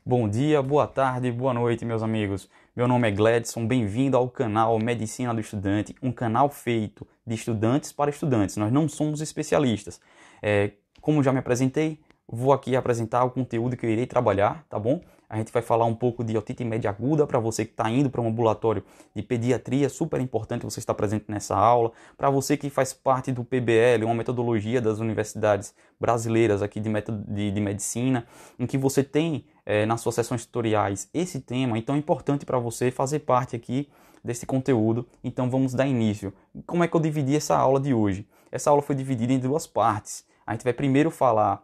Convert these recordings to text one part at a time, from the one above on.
Bom dia, boa tarde, boa noite, meus amigos. Meu nome é Gledson, bem-vindo ao canal Medicina do Estudante, um canal feito de estudantes para estudantes. Nós não somos especialistas. Como já me apresentei, vou aqui apresentar o conteúdo que eu irei trabalhar, tá bom? A gente vai falar um pouco de otite média aguda para você que está indo para um ambulatório de pediatria, super importante você estar presente nessa aula. Para você que faz parte do PBL, uma metodologia das universidades brasileiras aqui de medicina, em que você tem nas suas sessões tutoriais esse tema, então é importante para você fazer parte aqui desse conteúdo. Então vamos dar início. Como é que eu dividi essa aula de hoje? Essa aula foi dividida em duas partes. A gente vai primeiro falar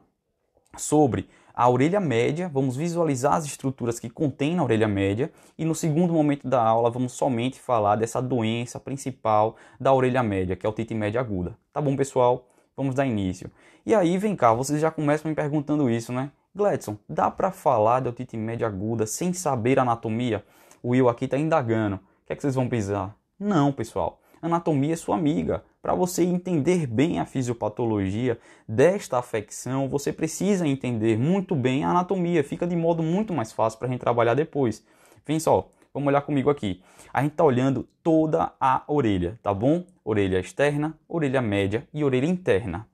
sobre a orelha média, vamos visualizar as estruturas que contém na orelha média, e no segundo momento da aula vamos somente falar dessa doença principal da orelha média, que é a otite média aguda. Tá bom, pessoal? Vamos dar início. E aí, vem cá, vocês já começam me perguntando isso, né? Gledson, dá para falar de otite média aguda sem saber anatomia? O Will aqui está indagando. O que é que vocês vão pensar? Não, pessoal. Anatomia é sua amiga. Para você entender bem a fisiopatologia desta afecção, você precisa entender muito bem a anatomia. Fica de modo muito mais fácil para a gente trabalhar depois. Vem só, vamos olhar comigo aqui. A gente está olhando toda a orelha, tá bom? Orelha externa, orelha média e orelha interna.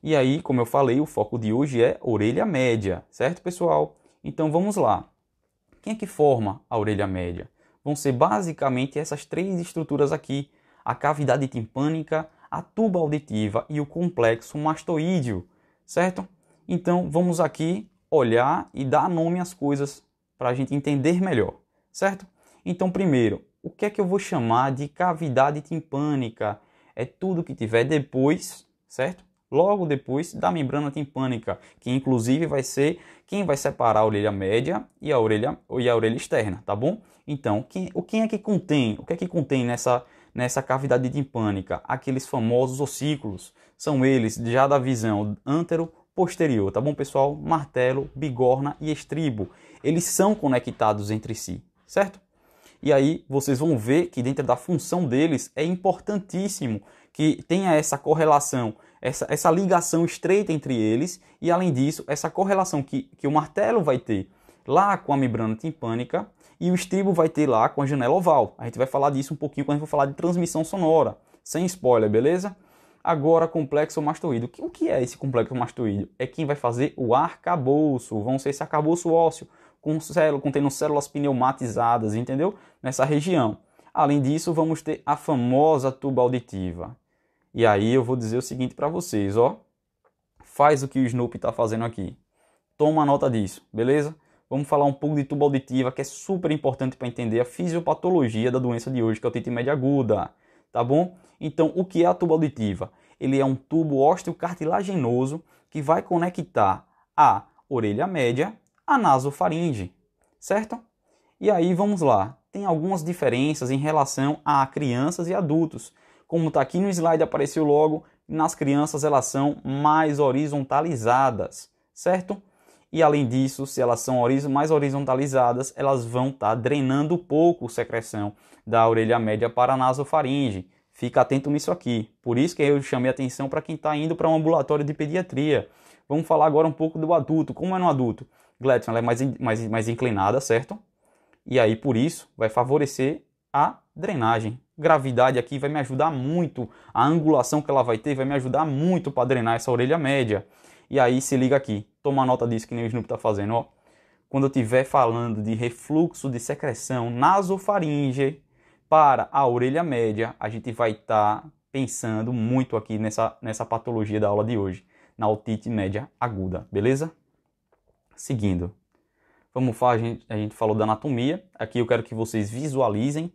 E aí, como eu falei, o foco de hoje é orelha média, certo, pessoal? Então vamos lá. Quem é que forma a orelha média? Vão ser basicamente essas três estruturas aqui: a cavidade timpânica, a tuba auditiva e o complexo mastoídeo, certo? Então vamos aqui olhar e dar nome às coisas para a gente entender melhor, certo? Então primeiro, o que é que eu vou chamar de cavidade timpânica? É tudo que tiver depois, certo? Logo depois da membrana timpânica, que inclusive vai ser quem vai separar a orelha média e a orelha externa, tá bom? Então, o que é que contém nessa cavidade timpânica? Aqueles famosos ossículos, são eles já da visão antero-posterior, tá bom, pessoal? Martelo, bigorna e estribo. Eles são conectados entre si, certo? E aí vocês vão ver que dentro da função deles é importantíssimo que tenha essa correlação, essa ligação estreita entre eles, e além disso, essa correlação que o martelo vai ter lá com a membrana timpânica e o estribo vai ter lá com a janela oval. A gente vai falar disso um pouquinho quando a gente for falar de transmissão sonora, sem spoiler, beleza? Agora, complexo mastoídeo. O que é esse complexo mastoídeo? É quem vai fazer o arcabouço, vão ser esse arcabouço ósseo, contendo células pneumatizadas, entendeu? Nessa região. Além disso, vamos ter a famosa tuba auditiva. E aí eu vou dizer o seguinte para vocês, ó. Faz o que o Snoopy está fazendo aqui. Toma nota disso, beleza? Vamos falar um pouco de tuba auditiva, que é super importante para entender a fisiopatologia da doença de hoje, que é a otite média aguda, tá bom? Então, o que é a tuba auditiva? Ele é um tubo osteocartilaginoso que vai conectar a orelha média à nasofaringe, certo? E aí, vamos lá. Tem algumas diferenças em relação a crianças e adultos. Como está aqui no slide, apareceu logo, nas crianças elas são mais horizontalizadas, certo? E além disso, se elas são mais horizontalizadas, elas vão estar drenando pouco secreção da orelha média para a nasofaringe. Fica atento nisso aqui. Por isso que eu chamei a atenção para quem está indo para um ambulatório de pediatria. Vamos falar agora um pouco do adulto. Como é no adulto? Gledson, ela é mais inclinada, certo? E aí, por isso, vai favorecer a drenagem. Gravidade aqui vai me ajudar muito. A angulação que ela vai ter vai me ajudar muito para drenar essa orelha média. E aí, se liga aqui. Toma nota disso que nem o Snoop está fazendo, ó. Quando eu estiver falando de refluxo de secreção nasofaringe para a orelha média, a gente vai estar pensando muito aqui nessa patologia da aula de hoje, na otite média aguda, beleza? Seguindo. Vamos falar, a gente falou da anatomia. Aqui eu quero que vocês visualizem.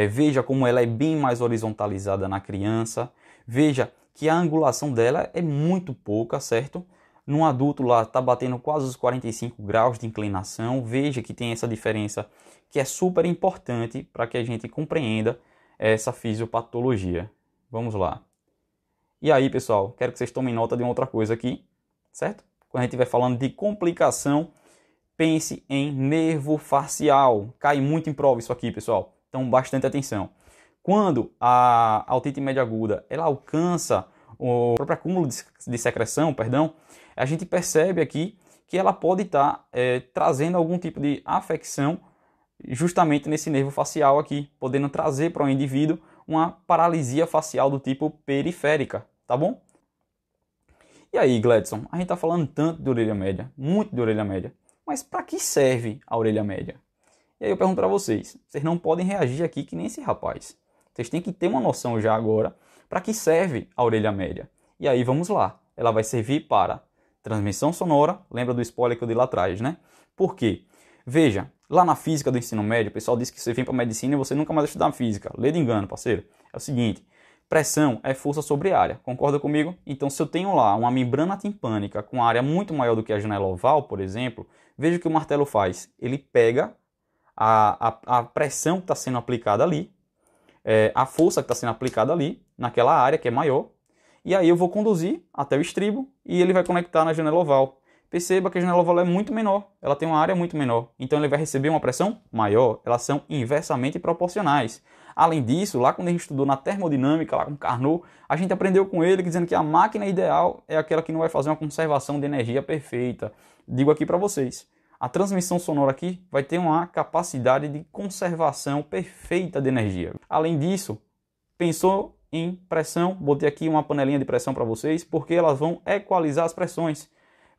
Veja como ela é bem mais horizontalizada na criança. Veja que a angulação dela é muito pouca, certo? No adulto lá está batendo quase os 45 graus de inclinação. Veja que tem essa diferença que é super importante para que a gente compreenda essa fisiopatologia. Vamos lá. E aí, pessoal, quero que vocês tomem nota de uma outra coisa aqui, certo? Quando a gente estiver falando de complicação, pense em nervo facial. Cai muito em prova isso aqui, pessoal. Então, bastante atenção. Quando a otite média aguda ela alcança o próprio acúmulo de secreção, perdão, a gente percebe aqui que ela pode estar trazendo algum tipo de afecção justamente nesse nervo facial aqui, podendo trazer para o indivíduo uma paralisia facial do tipo periférica, tá bom? E aí, Gladson, a gente está falando tanto de orelha média, muito de orelha média, mas para que serve a orelha média? E aí eu pergunto para vocês não podem reagir aqui que nem esse rapaz. Vocês têm que ter uma noção já agora para que serve a orelha média. E aí vamos lá, ela vai servir para transmissão sonora, lembra do spoiler que eu dei lá atrás, né? Por quê? Veja, lá na física do ensino médio, o pessoal diz que você vem para medicina e você nunca mais vai estudar física. Lê de engano, parceiro. É o seguinte, pressão é força sobre área, concorda comigo? Então se eu tenho lá uma membrana timpânica com área muito maior do que a janela oval, por exemplo, veja o que o martelo faz. Ele pega a pressão que está sendo aplicada ali, a força que está sendo aplicada ali, naquela área que é maior, e aí eu vou conduzir até o estribo e ele vai conectar na janela oval. Perceba que a janela oval é muito menor, ela tem uma área muito menor, então ele vai receber uma pressão maior, elas são inversamente proporcionais. Além disso, lá quando a gente estudou na termodinâmica, lá com Carnot, a gente aprendeu com ele dizendo que a máquina ideal é aquela que não vai fazer uma conservação de energia perfeita. Digo aqui para vocês, a transmissão sonora aqui vai ter uma capacidade de conservação perfeita de energia. Além disso, pensou em pressão, botei aqui uma panelinha de pressão para vocês, porque elas vão equalizar as pressões.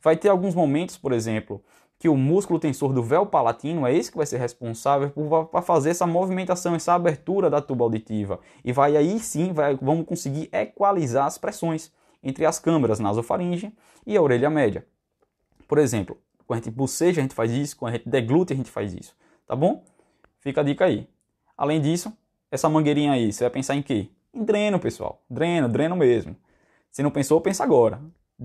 Vai ter alguns momentos, por exemplo, que o músculo tensor do véu palatino é esse que vai ser responsável por fazer essa movimentação, essa abertura da tuba auditiva. E vai aí sim, vamos conseguir equalizar as pressões entre as câmaras nasofaringe e a orelha média. Por exemplo, quando a gente boceja a gente faz isso, quando a gente deglute a gente faz isso, tá bom? Fica a dica aí. Além disso, essa mangueirinha aí, você vai pensar em quê? Em dreno, pessoal. Dreno mesmo. Se não pensou, pensa agora.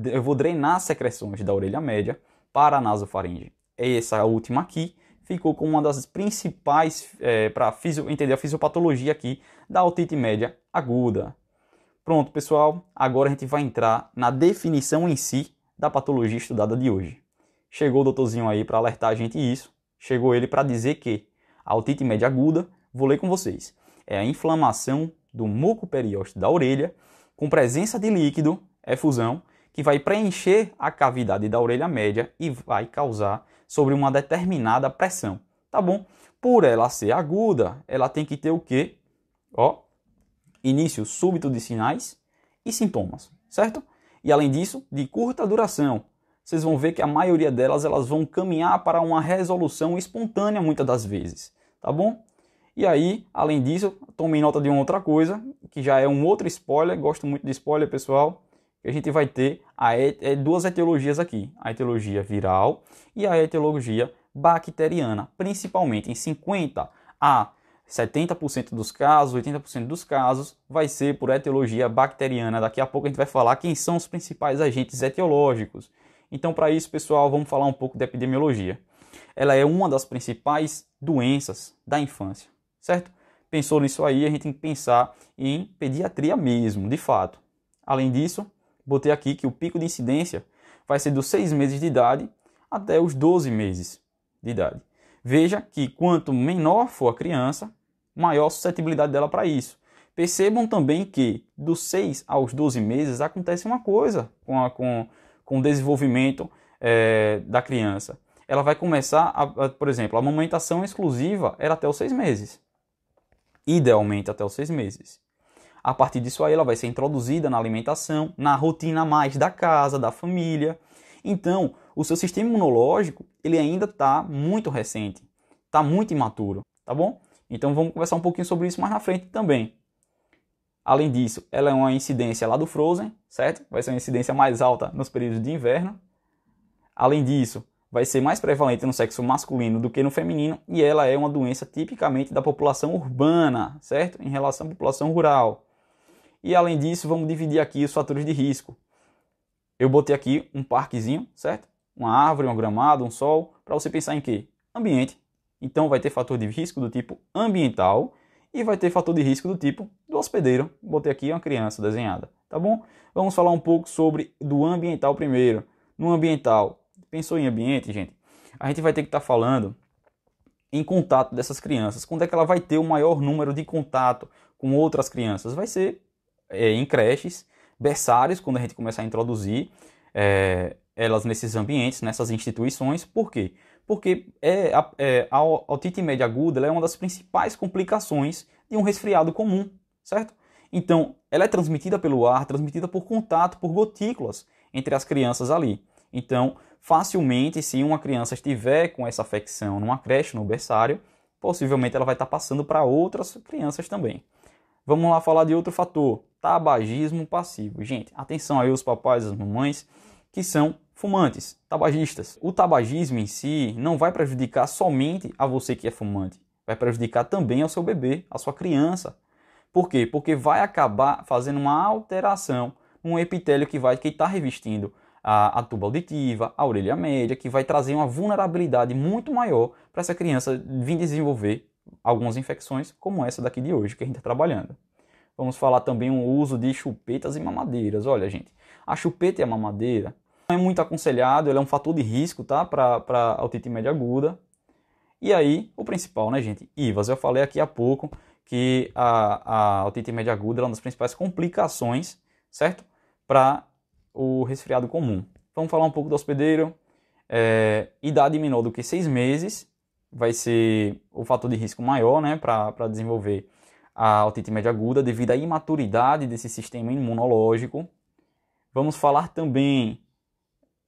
Eu vou drenar as secreções da orelha média para a nasofaringe. Essa última aqui ficou como uma das principais para entender a fisiopatologia aqui da otite média aguda. Pronto, pessoal. Agora a gente vai entrar na definição em si da patologia estudada de hoje. Chegou o doutorzinho aí para alertar a gente isso. Chegou ele para dizer que a otite média aguda, vou ler com vocês, é a inflamação do muco periósteo da orelha com presença de líquido, efusão, que vai preencher a cavidade da orelha média e vai causar sobre uma determinada pressão, tá bom? Por ela ser aguda, ela tem que ter o quê? Ó, início súbito de sinais e sintomas, certo? E além disso, de curta duração. Vocês vão ver que a maioria delas elas vão caminhar para uma resolução espontânea muitas das vezes, tá bom? E aí, além disso, tomem nota de uma outra coisa, que já é um outro spoiler, gosto muito de spoiler, pessoal, que a gente vai ter duas etiologias aqui, a etiologia viral e a etiologia bacteriana, principalmente em 50 a 70% dos casos, 80% dos casos, vai ser por etiologia bacteriana. Daqui a pouco a gente vai falar quem são os principais agentes etiológicos. Então, para isso, pessoal, vamos falar um pouco de epidemiologia. Ela é uma das principais doenças da infância, certo? Pensou nisso aí, a gente tem que pensar em pediatria mesmo, de fato. Além disso, botei aqui que o pico de incidência vai ser dos 6 meses de idade até os 12 meses de idade. Veja que quanto menor for a criança, maior a suscetibilidade dela para isso. Percebam também que dos 6 aos 12 meses acontece uma coisa com o desenvolvimento da criança. Ela vai começar, por exemplo, a amamentação exclusiva era até os 6 meses. Idealmente até os 6 meses. A partir disso aí ela vai ser introduzida na alimentação, na rotina mais da casa, da família. Então, o seu sistema imunológico, ele ainda está muito recente, está muito imaturo, tá bom? Então vamos conversar um pouquinho sobre isso mais na frente também. Além disso, ela é uma incidência lá do Frozen, certo? Vai ser uma incidência mais alta nos períodos de inverno. Além disso, vai ser mais prevalente no sexo masculino do que no feminino e ela é uma doença tipicamente da população urbana, certo? Em relação à população rural. E além disso, vamos dividir aqui os fatores de risco. Eu botei aqui um parquezinho, certo? Uma árvore, um gramado, um sol, para você pensar em quê? Ambiente. Então vai ter fator de risco do tipo ambiental e vai ter fator de risco do tipo do hospedeiro. Botei aqui uma criança desenhada, tá bom? Vamos falar um pouco sobre do ambiental primeiro. No ambiental, pensou em ambiente, gente? A gente vai ter que estar falando em contato dessas crianças. Quando é que ela vai ter o maior número de contato com outras crianças? Vai ser em creches, berçários, quando a gente começar a introduzir elas nesses ambientes, nessas instituições. Por quê? Porque a otite média aguda ela é uma das principais complicações de um resfriado comum, certo? Então, ela é transmitida pelo ar, transmitida por contato, por gotículas entre as crianças ali. Então, facilmente, se uma criança estiver com essa afecção numa creche, no berçário, possivelmente ela vai estar passando para outras crianças também. Vamos lá falar de outro fator, tabagismo passivo. Gente, atenção aí os papais e as mamães que são fumantes, tabagistas. O tabagismo em si não vai prejudicar somente a você que é fumante, vai prejudicar também ao seu bebê, à sua criança. Por quê? Porque vai acabar fazendo uma alteração no epitélio que está revestindo a tuba auditiva, a orelha média, que vai trazer uma vulnerabilidade muito maior para essa criança vir desenvolver algumas infecções como essa daqui de hoje que a gente está trabalhando. Vamos falar também o uso de chupetas e mamadeiras. Olha, gente, a chupeta e a mamadeira não é muito aconselhado, ele é um fator de risco, tá? Para a otite média aguda. E aí, o principal, né, gente? IVAs. Eu falei aqui há pouco que a otite média aguda é uma das principais complicações, certo? Para o resfriado comum. Vamos falar um pouco do hospedeiro. Idade menor do que 6 meses vai ser o fator de risco maior, né, para desenvolver a otite média aguda devido à imaturidade desse sistema imunológico. Vamos falar também,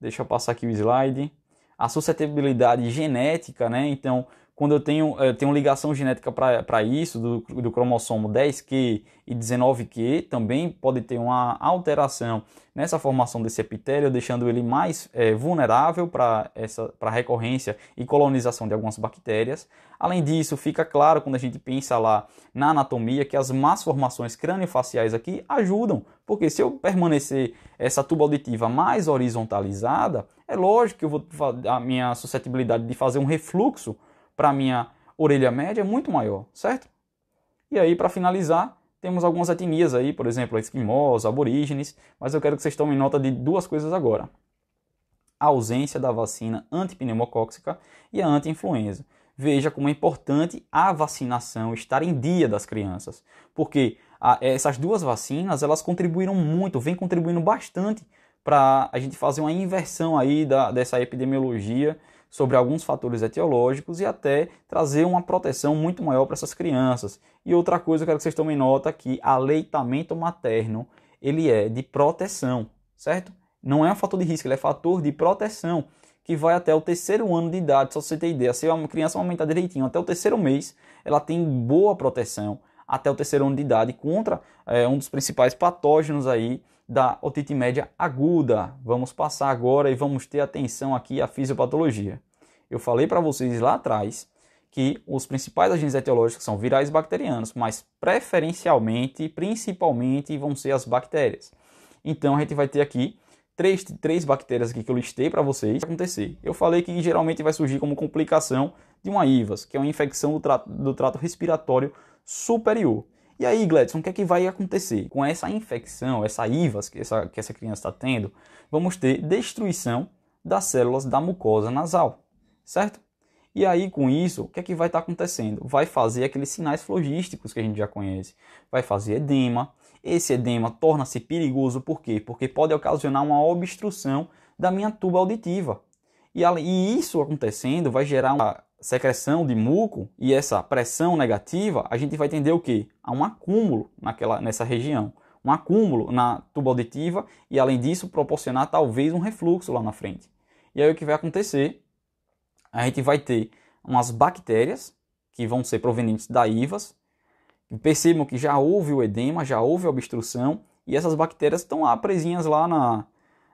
deixa eu passar aqui o slide, a suscetibilidade genética, né? Então, quando eu tenho ligação genética para isso, do cromossomo 10q e 19q, também pode ter uma alteração nessa formação desse epitélio, deixando ele mais vulnerável para a recorrência e colonização de algumas bactérias. Além disso, fica claro quando a gente pensa lá na anatomia que as más formações craniofaciais aqui ajudam, porque se eu permanecer essa tuba auditiva mais horizontalizada, é lógico que a minha suscetibilidade de fazer um refluxo para a minha orelha média é muito maior, certo? E aí, para finalizar, temos algumas etnias aí, por exemplo, esquimós, aborígenes, mas eu quero que vocês tomem nota de duas coisas agora. A ausência da vacina antipneumocóxica e a anti-influenza. Veja como é importante a vacinação estar em dia das crianças, porque essas duas vacinas, elas contribuíram muito, vêm contribuindo bastante para a gente fazer uma inversão aí dessa epidemiologia sobre alguns fatores etiológicos e até trazer uma proteção muito maior para essas crianças. E outra coisa, eu quero que vocês tomem nota que aleitamento materno, ele é de proteção, certo? Não é um fator de risco, ele é fator de proteção, que vai até o 3º ano de idade. Só para você ter ideia, se a criança aumentar direitinho até o 3º mês, ela tem boa proteção até o 3º ano de idade contra um dos principais patógenos aí da otite média aguda. Vamos passar agora e vamos ter atenção aqui à fisiopatologia. Eu falei para vocês lá atrás que os principais agentes etiológicos são virais e bacterianos, mas preferencialmente, principalmente, vão ser as bactérias. Então a gente vai ter aqui três bactérias aqui que eu listei para vocês acontecer. Eu falei que geralmente vai surgir como complicação de uma IVAS, que é uma infecção do trato respiratório superior. E aí, Gledson, o que é que vai acontecer? Com essa infecção, essa IVAS que essa criança está tendo, vamos ter destruição das células da mucosa nasal, certo? E aí, com isso, o que é que vai estar acontecendo? Vai fazer aqueles sinais flogísticos que a gente já conhece. Vai fazer edema. Esse edema torna-se perigoso, por quê? Porque pode ocasionar uma obstrução da minha tuba auditiva. E isso acontecendo vai gerar uma secreção de muco, e essa pressão negativa, a gente vai tender o quê? Há um acúmulo nessa região. Um acúmulo na tuba auditiva e, além disso, proporcionar talvez um refluxo lá na frente. E aí o que vai acontecer? A gente vai ter umas bactérias que vão ser provenientes da IVAS. Percebam que já houve o edema, já houve a obstrução, e essas bactérias estão lá presinhas lá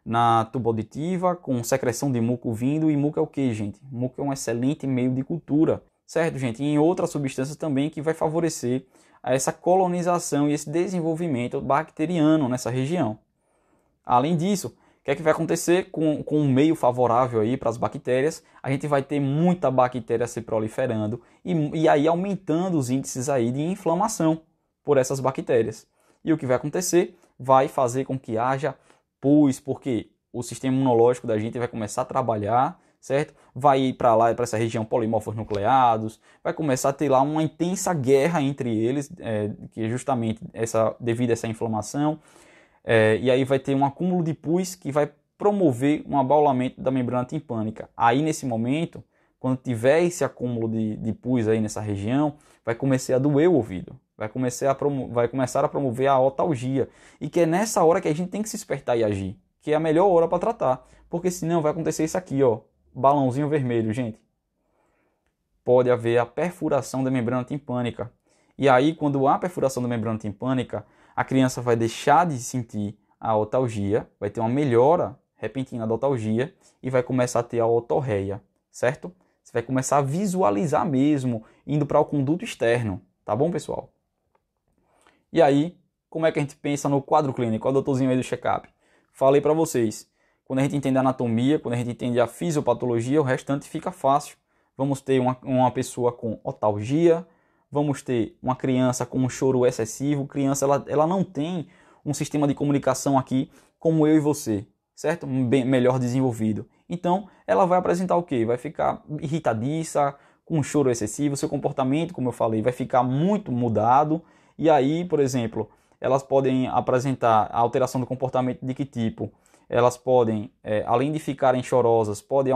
na tuba auditiva, com secreção de muco vindo. E muco é o que, gente? Muco é um excelente meio de cultura, certo, gente? E em outras substâncias também que vai favorecer essa colonização e esse desenvolvimento bacteriano nessa região. Além disso, o que é que vai acontecer com um meio favorável aí para as bactérias? A gente vai ter muita bactéria se proliferando e aí aumentando os índices aí de inflamação por essas bactérias. E o que vai acontecer? Vai fazer com que haja pus, porque o sistema imunológico da gente vai começar a trabalhar, certo? Vai ir para lá, para essa região polimorfos nucleados, vai começar a ter lá uma intensa guerra entre eles, que é justamente devido a essa inflamação. E aí vai ter um acúmulo de pus que vai promover um abaulamento da membrana timpânica. Aí nesse momento, quando tiver esse acúmulo de pus aí nessa região, vai começar a doer o ouvido, vai começar a promover a otalgia, e que é nessa hora que a gente tem que se espertar e agir, que é a melhor hora para tratar, porque senão vai acontecer isso aqui, ó, balãozinho vermelho, gente. Pode haver a perfuração da membrana timpânica. E aí, quando há perfuração da membrana timpânica, a criança vai deixar de sentir a otalgia, vai ter uma melhora repentina da otalgia e vai começar a ter a otorreia, certo? Você vai começar a visualizar mesmo, indo para o conduto externo, tá bom, pessoal? E aí, como é que a gente pensa no quadro clínico? Olha o doutorzinho aí do check-up. Falei para vocês, quando a gente entende a anatomia, quando a gente entende a fisiopatologia, o restante fica fácil. Vamos ter uma pessoa com otalgia, vamos ter uma criança com um choro excessivo. Criança, ela não tem um sistema de comunicação aqui como eu e você, certo? Bem, melhor desenvolvido. Então, ela vai apresentar o quê? Vai ficar irritadiça, com um choro excessivo, seu comportamento, como eu falei, vai ficar muito mudado. E aí, por exemplo, elas podem apresentar a alteração do comportamento de que tipo? Elas podem, além de ficarem chorosas, podem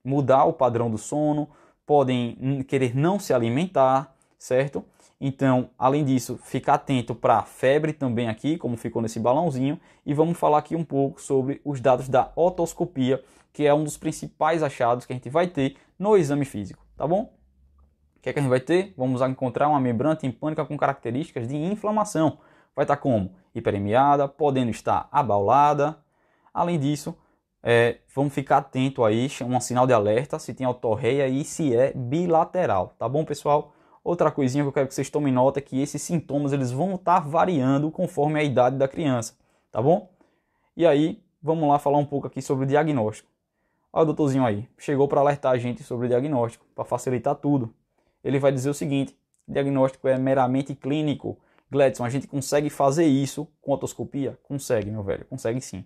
mudar o padrão do sono, podem querer não se alimentar, certo? Então, além disso, ficar atento para a febre também aqui, como ficou nesse balãozinho, e vamos falar aqui um pouco sobre os dados da otoscopia, que é um dos principais achados que a gente vai ter no exame físico, tá bom? O que é que a gente vai ter? Vamos encontrar uma membrana timpânica com características de inflamação. Vai estar como? Hiperemiada, podendo estar abaulada. Além disso, vamos ficar atento aí, um sinal de alerta se tem otorreia e se é bilateral, tá bom, pessoal? Outra coisinha que eu quero que vocês tomem nota é que esses sintomas eles vão estar variando conforme a idade da criança, tá bom? E aí, vamos lá falar um pouco aqui sobre o diagnóstico. Olha o doutorzinho aí, chegou para alertar a gente sobre o diagnóstico, para facilitar tudo. Ele vai dizer o seguinte: o diagnóstico é meramente clínico. Gledson, a gente consegue fazer isso com otoscopia? Consegue, meu velho, consegue sim.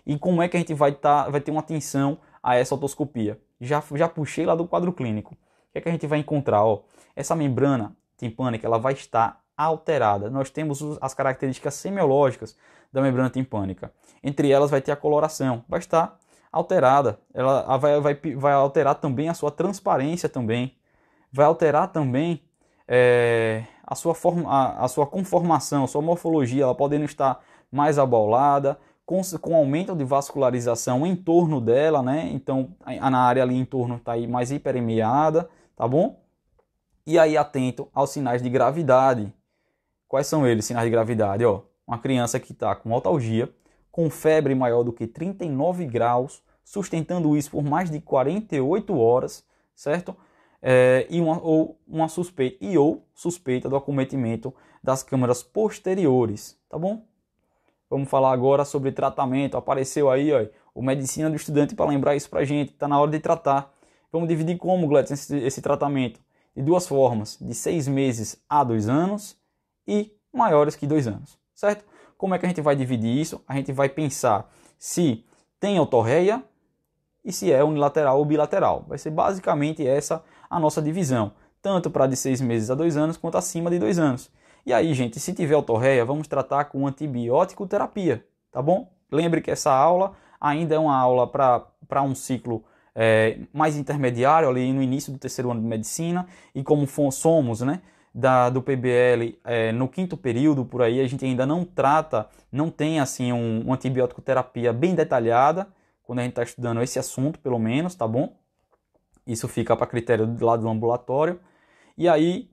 E como é que a gente vai ter uma atenção a essa otoscopia? Já puxei lá do quadro clínico. O que é que a gente vai encontrar? Ó, essa membrana timpânica ela vai estar alterada. Nós temos as características semiológicas da membrana timpânica. Entre elas vai ter a coloração, vai estar alterada. Ela vai alterar também a sua transparência também. Vai alterar também a sua conformação, a sua morfologia, ela podendo estar mais abaulada, com aumento de vascularização em torno dela, né? Então, na área ali em torno está aí mais hiperemiada, tá bom? E aí, atento aos sinais de gravidade. Quais são eles, sinais de gravidade? Ó, uma criança que está com otalgia, com febre maior do que 39 graus, sustentando isso por mais de 48 horas, certo? Uma suspeita do acometimento das câmaras posteriores, tá bom? Vamos falar agora sobre tratamento. Apareceu aí, ó, o Medicina do Estudante para lembrar isso pra gente. Está na hora de tratar. Vamos dividir como, Gledson, esse tratamento? De duas formas, de 6 meses a 2 anos e maiores que 2 anos, certo? Como é que a gente vai dividir isso? A gente vai pensar se tem otorreia e se é unilateral ou bilateral. Vai ser basicamente essa a nossa divisão, tanto para de 6 meses a 2 anos quanto acima de 2 anos. E aí, gente, se tiver otorreia, vamos tratar com antibiótico terapia, tá bom? Lembre que essa aula ainda é uma aula para um ciclo mais intermediário, ali no início do 3º ano de medicina, e como somos, né, do PBL no 5º período, por aí, a gente ainda não trata, não tem assim um antibiótico terapia bem detalhada, quando a gente está estudando esse assunto, pelo menos, tá bom? Isso fica para critério do lado do ambulatório. E aí,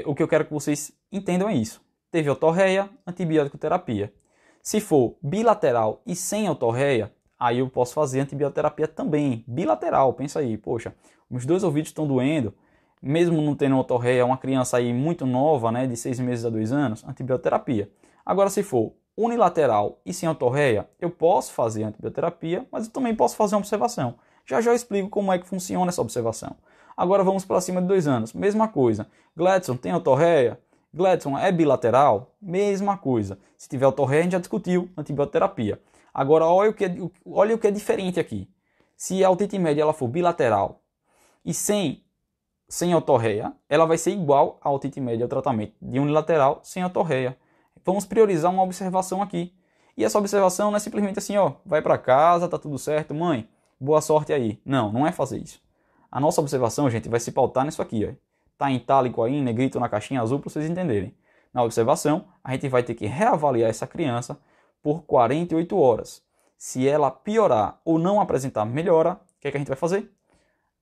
o que eu quero que vocês entendam é isso. Teve otorreia, antibiótico terapia. Se for bilateral e sem otorreia, aí eu posso fazer antibioterapia também. Bilateral, pensa aí, poxa, os 2 ouvidos estão doendo, mesmo não tendo otorreia, uma criança aí muito nova, né, de 6 meses a 2 anos, antibioterapia. Agora, se for unilateral e sem otorreia, eu posso fazer antibioterapia, mas eu também posso fazer uma observação. Já eu explico como é que funciona essa observação. Agora vamos para cima de 2 anos. Mesma coisa. Gledson, tem otorreia? Gledson, é bilateral? Mesma coisa. Se tiver otorreia, a gente já discutiu antibioterapia. Agora, olha o que é diferente aqui. Se a otite média ela for bilateral e sem otorreia, ela vai ser igual à otite média ao tratamento de unilateral sem otorreia. Vamos priorizar uma observação aqui. E essa observação não é simplesmente assim, ó, vai para casa, tá tudo certo, mãe, boa sorte aí. Não, não é fazer isso. A nossa observação, gente, vai se pautar nisso aqui, ó. Tá em itálico aí, em negrito na caixinha azul para vocês entenderem. Na observação, a gente vai ter que reavaliar essa criança por 48 horas. Se ela piorar ou não apresentar melhora, o que é que a gente vai fazer?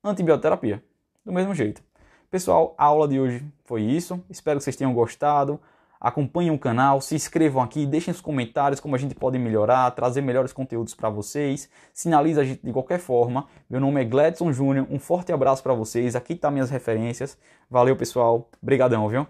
Antibioterapia. Do mesmo jeito. Pessoal, a aula de hoje foi isso. Espero que vocês tenham gostado. Acompanhem o canal, se inscrevam aqui, deixem os comentários como a gente pode melhorar, trazer melhores conteúdos para vocês. Sinaliza a gente de qualquer forma. Meu nome é Gledson Júnior, um forte abraço para vocês. Aqui tá minhas referências. Valeu, pessoal. Brigadão, viu?